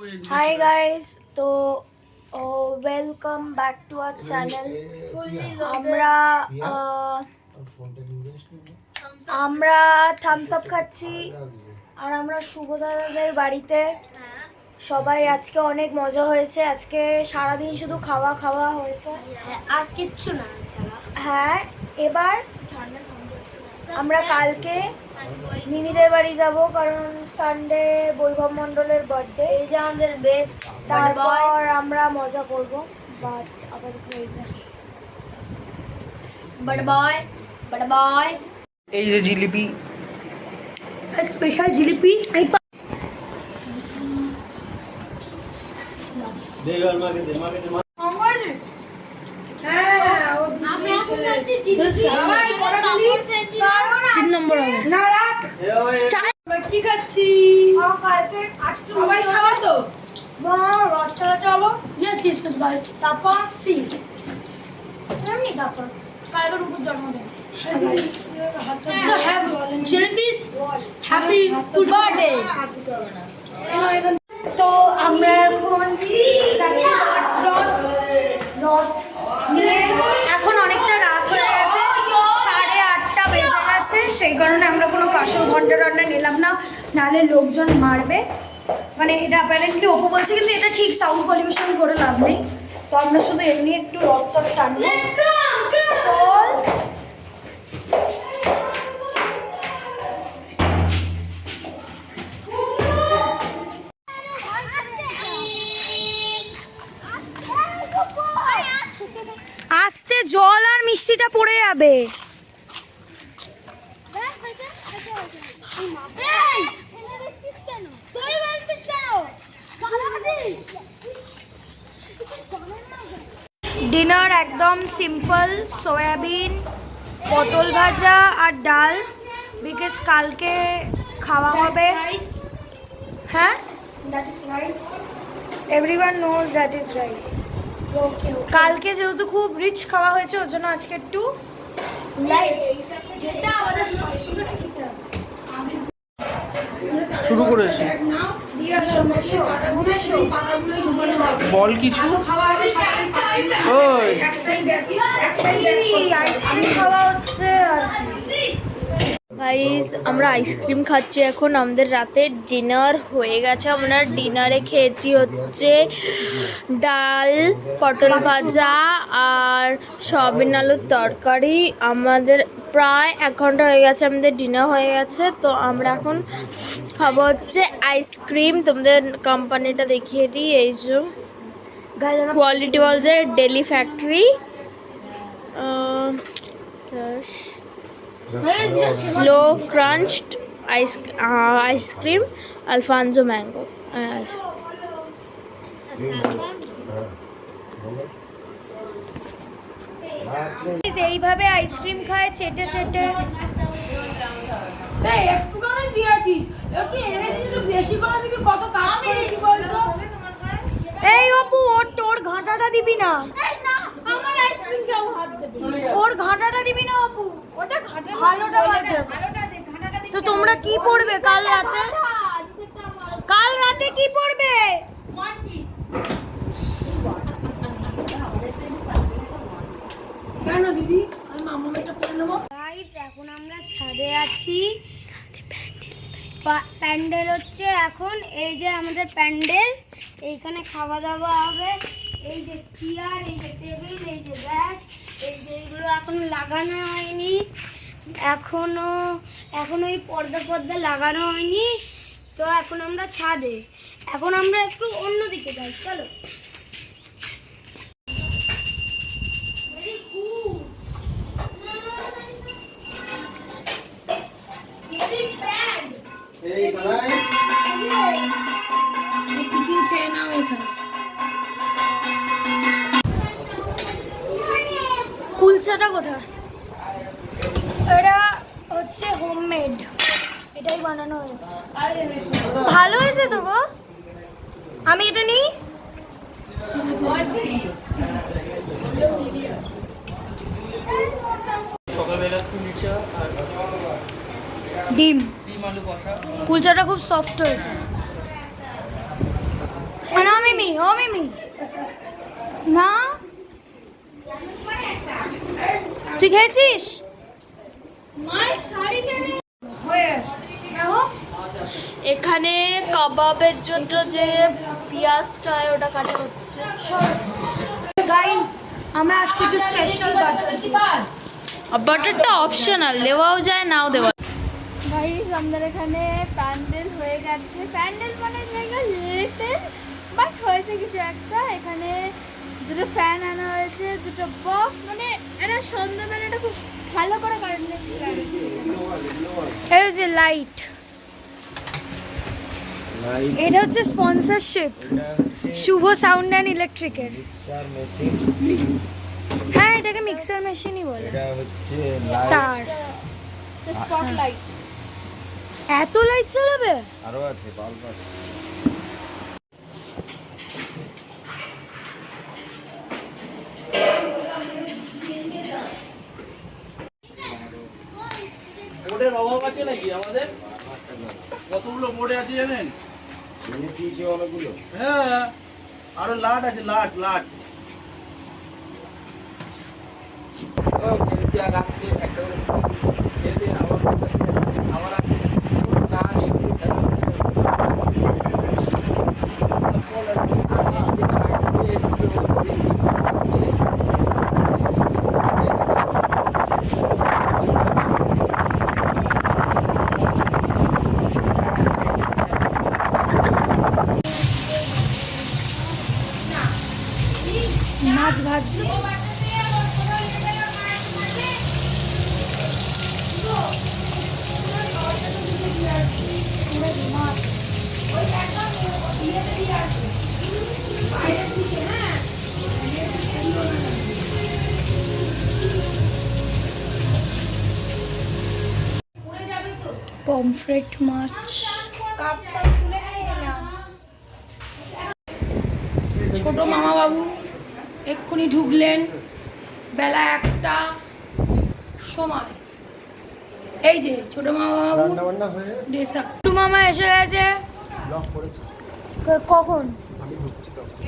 Hi guys, तो welcome back to our channel. আমরা Thums up খাচ্ছি আর আমরা শুভ দাদাদের বাড়িতে সবাই আজকে অনেক মজা হয়েছে। আজকে সারাদিন শুধু খাওয়া খাওয়া হয়েছে, আর কিচ্ছু না। হ্যাঁ, এবার আমরা কালকে মিমিদের বাড়ি যাব, কারণ সানডে বৈভব মণ্ডলের বার্থডে। এই যে আমাদের বেস্ট, তারপর আমরা মজা করব। বাট আবার হয়ে যায় বড় বয় এই যে জিলিপি, স্পেশাল জিলিপি। তিন নম্বর হবে না, রাখ। কি খাচ্ছি সবাই খাওয়া তো, রস চালাতে হবো। তারপর এমনি তারপর কালকের উপর জন্মদিন। Happy good birthday. তো আমরা এখন যাচ্ছি রথ নিয়ে। এখন অনেকটা রাত হয়ে গেছে, 8:30 বেজে গেছে। সেই কারণে আমরা কোনো কাসর ঘন্টা টন্টা নিলাম না, নাহলে লোকজন মারবে। মানে এটা অ্যাপারেন্টলি ওপো বলছে, কিন্তু এটা ঠিক সাউন্ড পলিউশন করে লাভ নেই। তো আমরা শুধু এমনি একটু রথটা টানবো। চল আস্তে, জল আর মিষ্টিটা পড়ে যাবে। ডিনার একদম সিম্পল, সয়াবিন, পটল ভাজা আর ডাল, বিকজ কালকে খাওয়া হবে। হ্যাঁ, everyone knows that is rice. কালকে যেহেতু খুব রিচ খাওয়া হয়েছে, ওর জন্য আজকে একটু শুরু করেছি। বল কিছু। ওই আইসক্রিম খাওয়া হচ্ছে আর কি। গাইস, আমরা আইসক্রিম খাচ্ছি এখন। আমাদের রাতে ডিনার হয়ে গেছে। আমরা ডিনারে খেয়েছি হচ্ছে ডাল, পটল ভাজা আর সয়াবিন আলুর তরকারি। আমাদের প্রায় 1 ঘন্টা হয়ে গেছে, আমাদের ডিনার হয়ে গেছে। তো আমরা এখন খাবো হচ্ছে আইসক্রিম। তোমাদের কোম্পানিটা দেখিয়ে দিই, এই যে কোয়ালিটি ওয়ালসের daily factory, slow crunched ice cream, Alphonso mango. এইভাবে আইসক্রিম খায় চেটে চেটে। একটুখানি দিয়েছিস, একটু এনেছিস, একটু বেশি করে দিবি। কত কাজ করেছি বলতো। এই অপু, ওর ঘাঁটাটা দিবি না। আমার আইসক্রিম কেউ হাত দেবে। ওর ঘাঁটাটা দিবি না অপু, ওটা ঘাটা ভালোটা বাটে। তো তোমরা কি পড়বে কাল রাতে? কাল রাতে কি পড়বে? কেন দিদি, আমি মামা এটা পরে নেবো। এখন আমরা ছাদে আছি। প্যান্ডেল হচ্ছে এখন। এই যে আমাদের প্যান্ডেল, এইখানে খাওয়া দাওয়া হবে। এই যে চেয়ার, এই যে টেবিল, এই যে গ্যাস, এই যে এইগুলো এখন লাগানো হয়নি, এখনো এই পর্দা লাগানো হয়নি। তো এখন আমরা ছাদে, এখন আমরা একটু অন্যদিকে যাই, চলো। টিফিন খেয়ে নাও এখানে। কুলচাটা কোথায়? এটা হচ্ছে হোমমেড, এটাই বানানো হয়েছে। ভালো হয়েছে তো গো। আমি এটা নিই। সকালবেলা চা আর ডিম আলু কষা। কুলচাটা খুব সফট হয়েছে। মিমি না তুই খেয়েছিস এখানে কাবাবের জন্য যে পেঁয়াজটা হয় ওটা কাটা হচ্ছে। গাইস আমরা আজকে একটু স্পেশাল বাটারটা অপশনাল, দেওয়াও যায় নাও দেওয়া। গাইস আমাদের এখানে প্যান্ডেল হয়ে গেছে, প্যান্ডেল মানে জায়গা লিটল বাট হয়েছে কিছু একটা। এখানে দুটো ফ্যান আনা হয়েছে, দুটো বক্স, মানে এটা সন্ধ্যাবেলাটা খুব ভালো করে কারেন্ট। এই যে লাইট, এটা হচ্ছে স্পন্সরশিপ শুভ সাউন্ড অ্যান্ড ইলেকট্রিকের। হ্যাঁ এটাকে মিক্সার মেশিনই বলে। এটা হচ্ছে তার স্পটলাইট। এত লাইট চালাবে? আরো আছে, বাল্ব আছে। বোর্ডের অভাব আছে নাকি আমাদের? কতগুলো বোর্ডে আছে জানেন? জিনিস দিয়েছে অনেকগুলো। হ্যাঁ, আরো লাট আছে, লাট। ও খেলতে আর আসছে একটা করে খেলতে আবার আসছে না মাছ ভাজছে। পমফ্রেট মাছ। ছোট মামা বাবু এক্ষুনি ঢুকলেন বেলা 1টা সময়। এই যে ছোট মামা বাবু রান্না বান্না হয়ে ড্রেস আপ। টু মামা এসে গেছে। লক করেছে, কখন? আমি ঢুকছি তখন।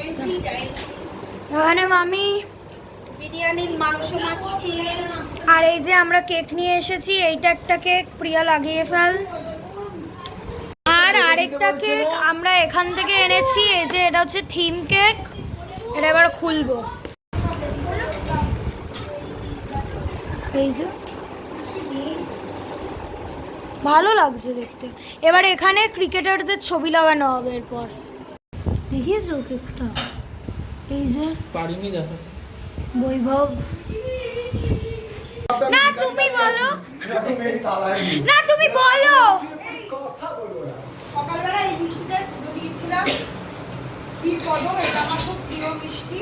এখানে মামি বিরিয়ানির মাংস মাখছি। আর এই যে আমরা কেক নিয়ে এসেছি, এইটা একটা কেক, প্রিয়া লাগিয়ে ফেল। আর আরেকটা কেক আমরা এখান থেকে এনেছি, এই যে এটা হচ্ছে থিম কেক, এটা এবার খুলবো। এই যে ভালো লাগছে দেখতে। এবার এখানে ক্রিকেটারদের ছবি লাগানো হবে এরপর। দেখিয়েছো কেকটা? এই যে পারিনি দেখো। বৈভব। না তুমি বলো, না তুমি বলো। সকালবেলা এই মিষ্টিটা পুজো দিয়েছিলাম। কি কদম, এটা আমার খুব প্রিয় মিষ্টি,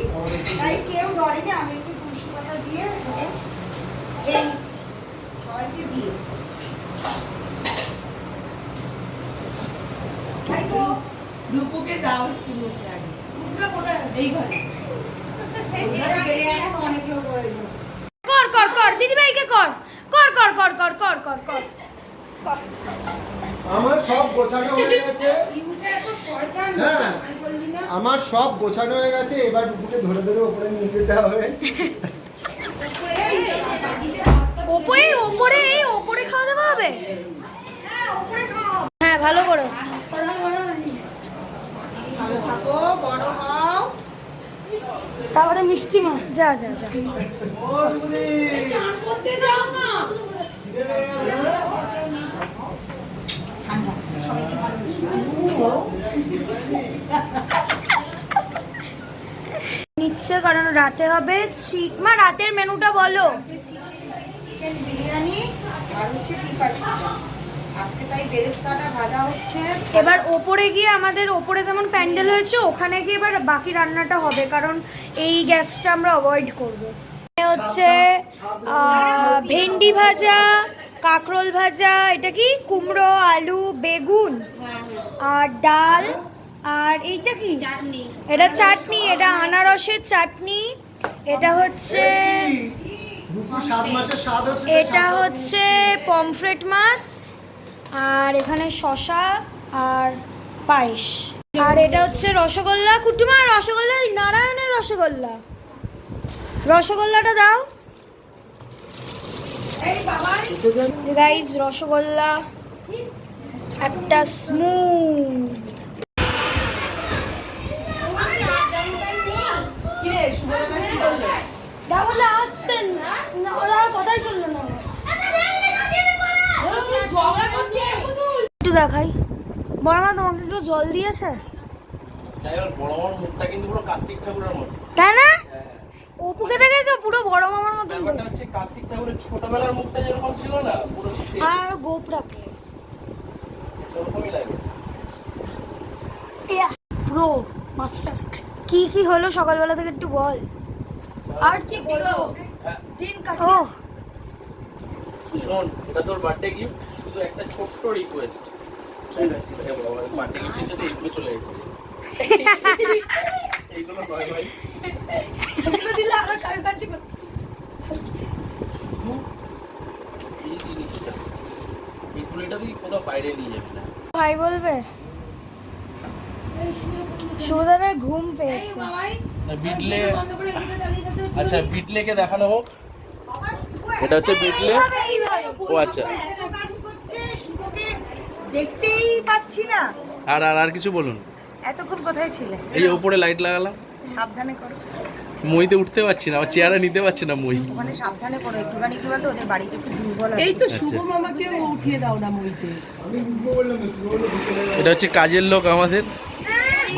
তাই কেউ ধরেনি। আমি একটু তুলসী পাতা দিয়ে খেয়ে নিচ্ছি সবাইকে দিয়ে। তাই তো রূপকে দাও এই ঘরে। ওখানে গেলে এখন অনেক লোক রয়েছে। কর কর কর দিদি ভাইকে কর কর কর কর কর কর কর কর। আমার সব গোছানো হয়ে গেছে। হ্যাঁ, আমার সব গোছানো হয়ে গেছে। এবার ডুবুকে ধরে ধরে উপরে নিয়ে যেতে হবে। ওপরে ওপরে এই ওপরে খাওয়া দাওয়া হবে। হ্যাঁ ভালো করে। ভালো থাকো, বড় হও। তারপরে মিষ্টি মা যা যা যা। ও ডুবুদি, করতে যাও না। ঠান্ডা সবাইকে ভালো নিচ্ছে কারণ রাতে হবে। মা রাতের মেনুটা বলো। চিকেন বিরিয়ানি আর হচ্ছে পিপার চিকেন। আজকে তাই বেরেস্তাটা ভাজা হচ্ছে। এবার ওপরে গিয়ে আমাদের ওপরে যেমন প্যান্ডেল হয়েছে ওখানে গিয়ে এবার বাকি রান্নাটা হবে, কারণ এই গ্যাসটা আমরা অ্যাভয়েড করবো। হচ্ছে ভেন্ডি ভাজা, কাঁকরোল ভাজা, এটা কি কুমড়ো, আলু, বেগুন আর ডাল। আর এইটা কি চাটনি? এটা চাটনি, এটা আনারসের চাটনি। এটা হচ্ছে ডুবু 7 মাসের স্বাদ হচ্ছে। এটা হচ্ছে পমফ্রেট মাছ। আর এখানে শসা আর পায়েস। আর এটা হচ্ছে রসগোল্লা, কুটুমা রসগোল্লা, নারায়ণের রসগোল্লা। রসগোল্লাটা দাও গাইস, রসগোল্লা একটা স্মুথ। বলে আসছেন না, ওরা কথাই শুনলো না। একটু দেখাই, বড় মা তোমাকে কেউ জল দিয়েছে? যাই হোক, বড় মামার মুখটা কিন্তু পুরো কার্তিক ঠাকুরের মতো, তাই না? হ্যাঁ। অপুকে দেখেছো পুরো বড় মামার মতন তো। ব্যাপারটা হচ্ছে কার্তিক ঠাকুরের ছোটবেলার মুখটা যেরকম ছিল না, পুরো আর গোপ রাখলে সেরকমই লাগে। Pro master. কি কি হলো সকালবেলা থেকে একটু বল। আর কি বলো, দিন কাটলো। ও শোন, এটা তোর বার্থডে গিফট, শুধু একটা ছোট্ট রিকোয়েস্ট। ঠিক আছে, বার্থডে গিফটের সাথে এগুলো চলে এসেছে। এইগুলো নয় ভাই, এগুলো দিলে আর কার কাছে শুধু এই জিনিসটা, এই তুলিটা তুই কোথাও বাইরে নিয়ে যাবি না। ভাই বলবে সুদানের ঘুম পেয়েছে। না, বিটলে, আচ্ছা বিটলেকে দেখানো হোক। এটা হচ্ছে বিটলে। ও আচ্ছা, এত কাজ করছে, শুভকে দেখতেই পাচ্ছি না। আর আর আর কিছু বলুন। এতক্ষণ কোথায় ছিলে? এই উপরে লাইট লাগালাম, সাবধানে করো, মইতে উঠতে পারছি না, আমার চেয়ারে নিতে পারছি না মই। ওখানে সাবধানে করো একটুখানি, কি বলতো ওদের বাড়িতে একটু দুর্বল আছে। এই তো আচ্ছা। শুভ মামাকে উঠিয়ে দাও না মইতে। আমি উঠবো বললাম তো, শুরু হলো বিকেলে। এটা হচ্ছে কাজের লোক আমাদের,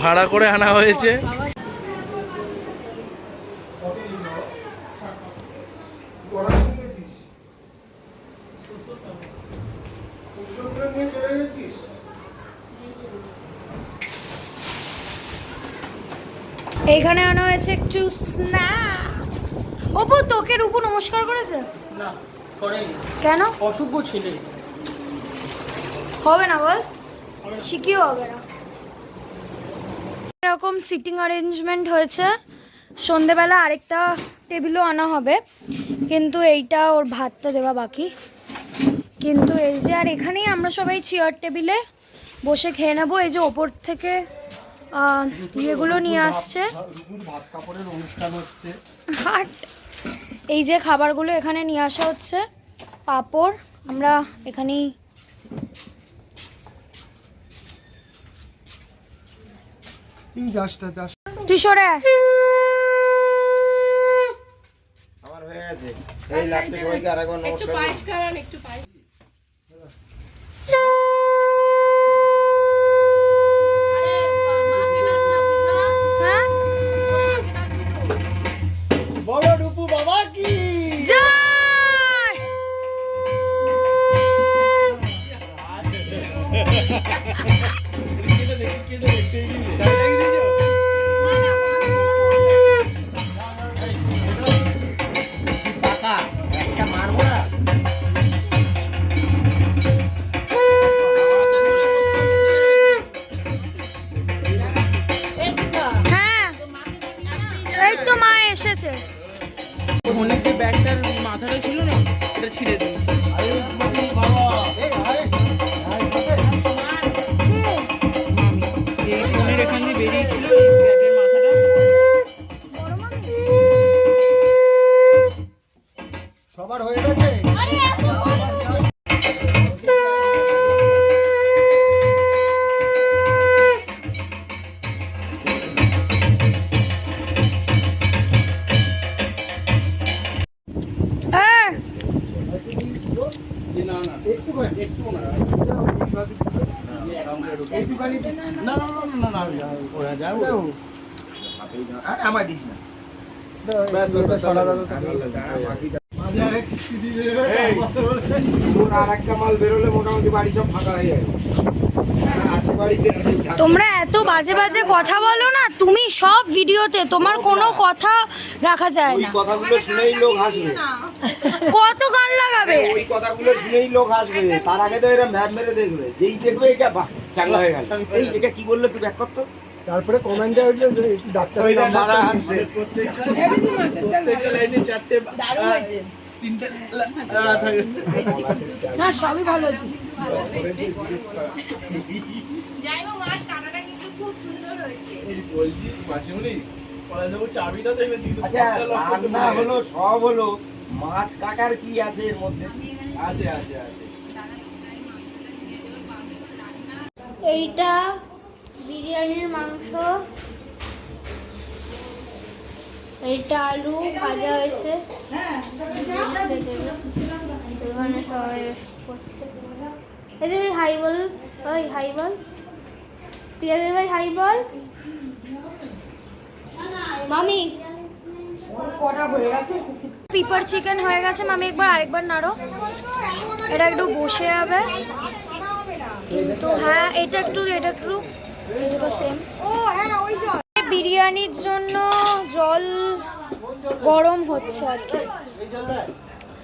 ভাড়া করে আনা হয়েছে। পড়াশোনা গেছিস? পুস্তকগুলো নিয়ে চলে গেছিস? এইখানে আনা হয়েছে একটু স্ন্যাক্স। অপু তোকে রূপু নমস্কার করেছে? না করেনি, কেন? অসুখ ছিল। হবে না বল, শিখিও হবে না। এরকম সিটিং অ্যারেঞ্জমেন্ট হয়েছে। সন্ধেবেলা আরেকটা টেবিলও আনা হবে, কিন্তু এইটা ওর ভাতটা দেওয়া বাকি। কিন্তু এই যে, আর এখানেই আমরা সবাই চেয়ার টেবিলে বসে খেয়ে নেবো। এই যে ওপর থেকে ইয়েগুলো নিয়ে আসছে, রুকুর ভাত কাপড়ের অনুষ্ঠান হচ্ছে। আর এই যে খাবারগুলো এখানে নিয়ে আসা হচ্ছে, পাঁপড়। আমরা এখানেই এই যাসটা যাস। তুই সরে আয়। আমার হয়ে গেছে। এই লাস্টে সবাইকে আরেকবার একটু নমস্কার। পায়েস খাওয়ান, একটু পায়েস। হ্যাঁ বলো রূপু বাবা কি? জয়। টাকা একটা মারবো না। হ্যাঁ, এই তো মা এসেছে। ফোনের যে ব্যাগটার মাথাটা ছিল না, এটা ছিঁড়ে দিয়েছে। এই আয়েশ, আয়েশ বাদে। এই ফোনের এখান দিয়ে বেরিয়েছিল এই ব্যাগের মাথাটা। সবার হয়ে গেছে? হ্যাঁ, না না, একটুখানি একটু না, একটুখানি দিচ্ছি। না না না না না, ওরা যাও। দাও। আরে আমায় দিস না। ব্যাস, ব্যাস, সরা দাও তো। দাঁড়া, বাকি দাঁড়া। মাঝে আরেক কিস্তি দিয়ে দেবে। এই, তোর আর একটা মাল বেরোলে মোটামুটি বাড়ি সব ফাঁকা হয়ে যাবে। আছে বাড়িতে আর কেউ থাকবে না। তোমরা এত বাজে বাজে কথা বলো না, তুমি সব ভিডিওতে, তোমার কোনো কথা রাখা যায় ওই না। কথাগুলো শুনেই লোক হাসবে। কত গান লাগাবে? ওই কথাগুলো শুনেই লোক হাসবে। তার আগে তো এরা ম্যাপ মেরে দেখবে, যেই দেখবে এটা বাহ চাঙ্গা হয়ে গেল। এই এটা কি বললো একটু ব্যাক করতো। তারপরে কমেন্টে উঠলো যে ডাক্তার ওই দেখ দাদা হাসছে। প্রত্যেকটা লাইনে চারটে তিনটে থাকে। না, সবই ভালো হয়েছে। যাই হোক, মার টানাটা কিন্তু খুব এই বলছি মাসিমণি কলা যাবো চাবিটা দেখেছি কিন্তু আচ্ছা কতটা lock করতে রান্না ভুলে হলো গেছি। সব হলো, মাছ কাটার কি আছে এর মধ্যে? আছে আছে আছে এইটা বিরিয়ানির মাংস, এইটা আলু ভাজা হয়েছে, এখানে সবাই করছে। এই যে হাই বল, ওই হাই বল, পিয়াদের ভাই হাই বল। মামি কটা হয়ে গেছে? পিপার চিকেন হয়ে গেছে, মামি একবার আরেকবার নাড়ো, এটা একটু বসে যাবে। কিন্তু হ্যাঁ এটা একটু এই দুটো সেম। ও হ্যাঁ ওই জল। বিরিয়ানির জন্য জল গরম হচ্ছে আর কি। এই জল দেয়?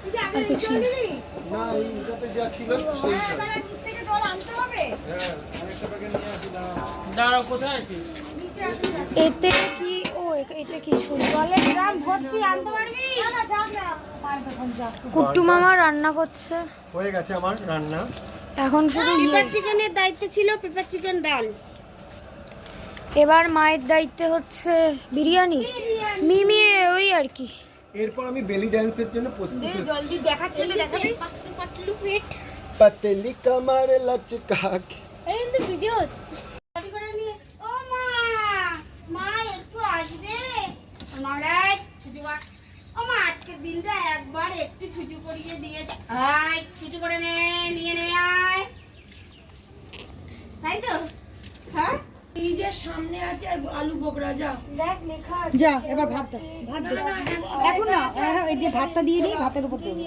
তুই আগে এই জল নিলি? না এইটাতে যা ছিল সেই জল। তাহলে নিচ থেকে জল আনতে হবে। হ্যাঁ আরেকটা প্যাকেট নিয়ে আসি দাঁড়াও। দাঁড়াও, কোথায় আছিস? নিচে আসতে যাক। এতে কি ও এটা কিছু না। জলের ড্রাম ভর্তি আনতে পারবি? না না যাক না। পারবে এখন যাক। কুট্টু মামা রান্না করছে হয়ে গেছে আমার রান্না। এখন শুধু পেপার চিকেনের দায়িত্ব ছিল পেপার চিকেন ডাল। এবার মায়ের দায়িত্বে হচ্ছে বিরিয়ানি। মিমি ওই আর কি। এরপর আমি বেলি ড্যান্সের জন্য প্রস্তুত হচ্ছি। জলদি দেখাচ্ছিলে দেখাবি? পাতলি কামার লচকা এই কিন্তু ভিডিও হচ্ছে। রেডি করে নিয়ে ও মা মা একটু আসবে নড়াই ছুটি কর ও মা আজকের দিনটা একবার একটু ছুটি করিয়ে দিয়ে আয় ছুটি করে নে নিয়ে নে আয় তাই তো হ্যাঁ ফ্রিজের সামনে আছে আর আলু বকরা যা। দেখ লেখা যা এবার ভাত দে ভাত দে এখন না হ্যাঁ এই দিয়ে ভাতটা দিয়ে দিই ভাতের উপর দেবো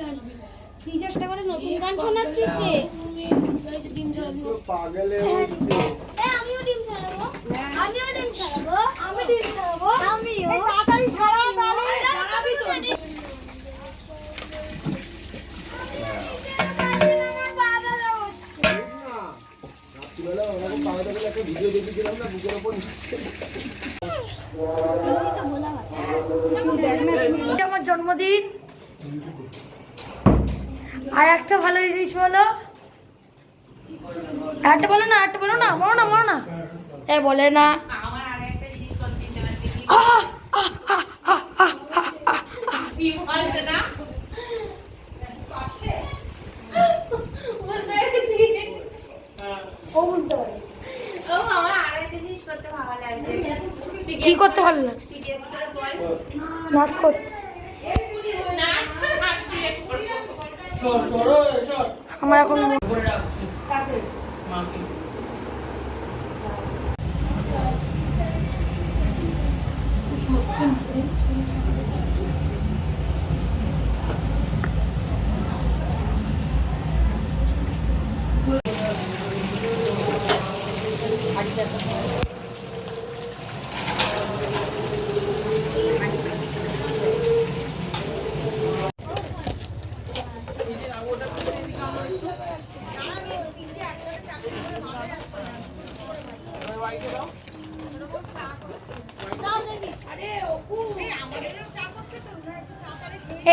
ফ্রিজেরটা করে নতুন গান শোনাচ্ছিস রে পাগলে হচ্ছে। আমিও ডিম ছাড়াবো, আমিও ডিম ছাড়াবো, আমি ডিম ছাড়াবো, আমিও। এই তাড়াতাড়ি ছাড়া তাহলে রাত্রিবেলা ওরকম পাগলে গেলে একটা ভিডিও দেখেছিলাম না বুকের ওপর নিচ্ছে। দেখ না এটা আমার জন্মদিন। আর একটা ভালো জিনিস বলো, একটা বলো না, একটা বলো না, বলো না, বলো না। এ বলে না। ও বুঝতে পারে। কি করতে ভালো লাগছে? নাচ করতে। সরো সর আমার এখন করে রাখছি কাকে মাকে।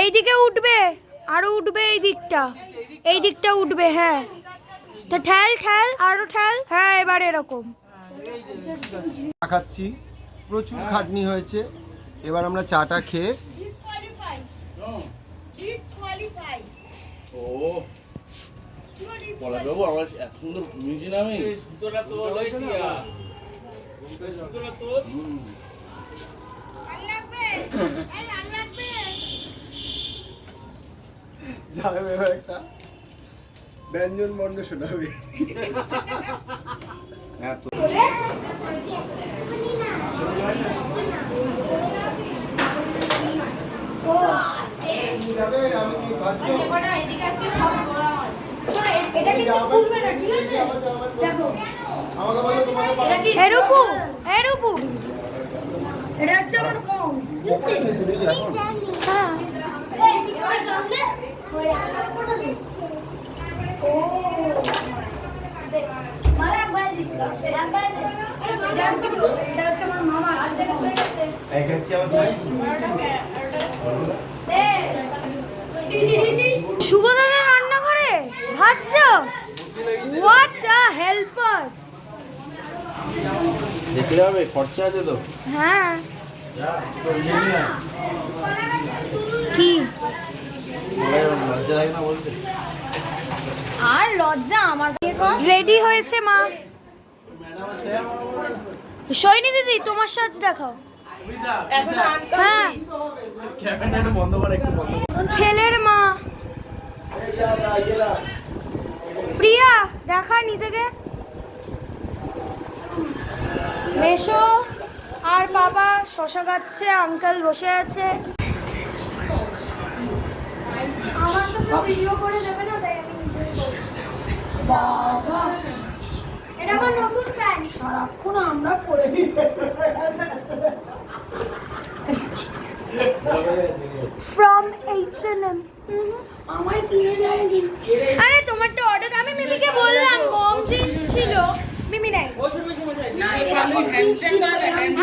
এই দিকে উঠবে, আরো উঠবে এই দিকটা, এই দিকটা উঠবে। হ্যাঁ তো ঠেল ঠেল আরো ঠেল। হ্যাঁ এবার এরকম। খাচ্ছি, প্রচুর খাটনি হয়েছে। এবার আমরা চাটা খেয়ে ডিসকোয়ালিফাই ও কলা যাবো আমার এত সুন্দর ঘুমিয়েছি না আমি সুতোটা তো ওই দিয়া সুতোটা তো ভাল লাগবে এই ভাল লাগবে যাবে এবার একটা ব্যঞ্জন বর্ণ শোনাবে। হ্যাঁ তো যাবে আমি ভাবছি এটা কিন্তু খুলবে না, ঠিক আছে? দেখো আমাকে বলো তোমাকে এরকম এরকম এটা হচ্ছে আমার ফোন। হ্যাঁ শুভ দাদা রান্না করে ভাজছো? What a helper. দেখলে হবে, খরচা আছে তো। হ্যাঁ যা তোর ইয়ে নিয়ে আয়। কি লজ্জা লাগে না বলতে? আর লজ্জা আমার রেডি হয়েছে মা। ম্যাডাম আছে? সৈনী দিদি তোমার সাজ দেখাও। হ্যাঁ ক্যামেরাটা একটু বন্ধ করে, একটু বন্ধ করে। ছেলের মা প্রিয়া দেখা নিজেকে। মেশো আর বাবা শশা খাচ্ছে, আঙ্কেল বসে আছে। আমার কাছে ভিডিও করে দেবে না, তাই আমি নিজেই বলছি। বাবা এটা আমার নতুন প্যান্ট, সারাক্ষণ আমরা পরে দিই। From H&M। আমায় কিনে দেয়নি। আরে তোমারটা অর্ডার, আমি মিমিকে বললাম মম জিন্স ছিল, মিমি নাই।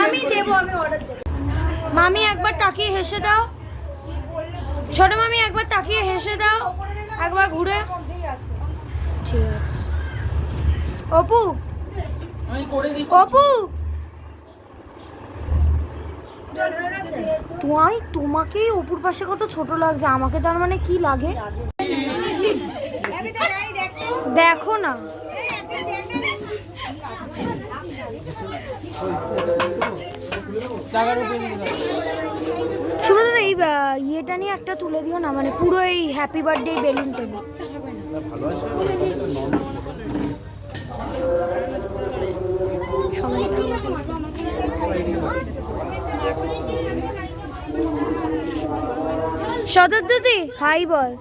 আমি দেবো, আমি অর্ডার দেবো। মামি একবার তাকিয়ে হেসে দাও, ছোট মামি একবার তাকিয়ে হেসে দাও, একবার ঘুরে। মধ্যেই আছে। ঠিক আছে। অপু আমি করে দিচ্ছি। অপু তোমাকেই অপুর পাশে কত ছোট লাগছে, আমাকে তার মানে কি লাগে আমি তো যাই দেখো। দেখো না। এই একবার দেখ না। টাকার উপরে দিয়ে দাও। শুভ দাদা এই ইয়েটা নিয়ে একটা তুলে দিও না, মানে পুরো এই হ্যাপি বার্থডে বেলুন টেবিল। সদর দিদি হাই বল।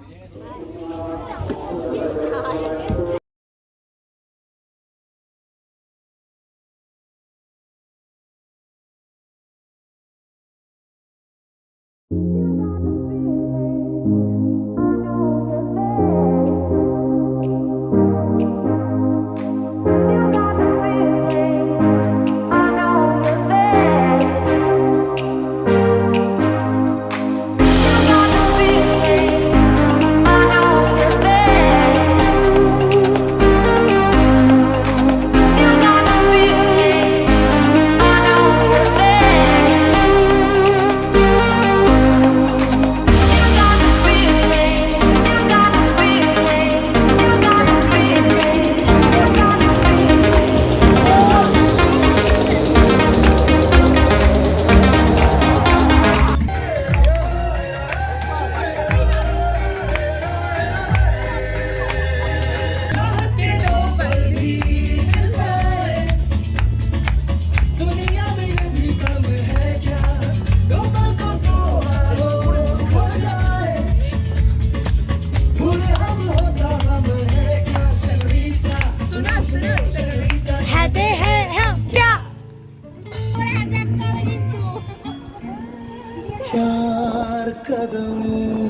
चार कदम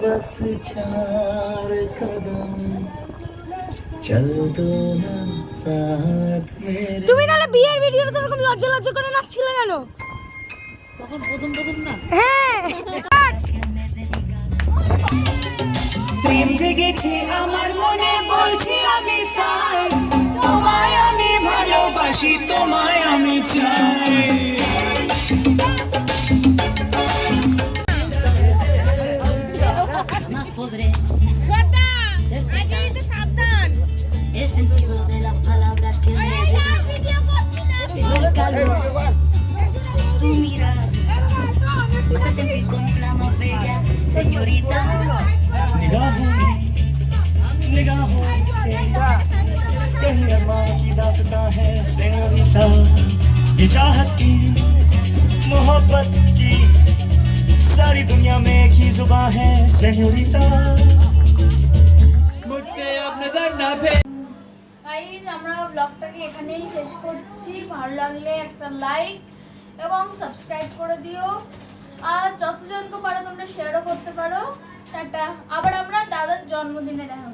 बस चार कदम चल दो ना साथ मेरे। তুমি তাহলে বিয়ের ভিডিওতে এরকম লজ্জা লজ্জা করে নাচছিলে কেন? তখন প্রথম প্রথম না। হ্যাঁ প্রেম জেগেছে আমার মনে বলছি আমি তাই, তোমায় আমি ভালোবাসি, তোমায় আমি চাই। El sentido de las palabras que me llegan, el calor, tu mirada, me hace sentir como la más bella señorita. निगाहों से कहीं अरमान की दास्तां है सेनोरिटा, ये चाहत की मोहब्बत की सारी दुनिया में एक ही जुबान है सेनोरिटा। मुझसे अब नजर ना फेर। গাইস আমরা ব্লগটাকে এখানেই শেষ করছি। ভালো লাগলে একটা লাইক এবং সাবস্ক্রাইব করে দিও, আর যতজনকে পারো তোমরা শেয়ারও করতে পারো। টাটা। আবার আমরা দাদার জন্মদিনে দেখা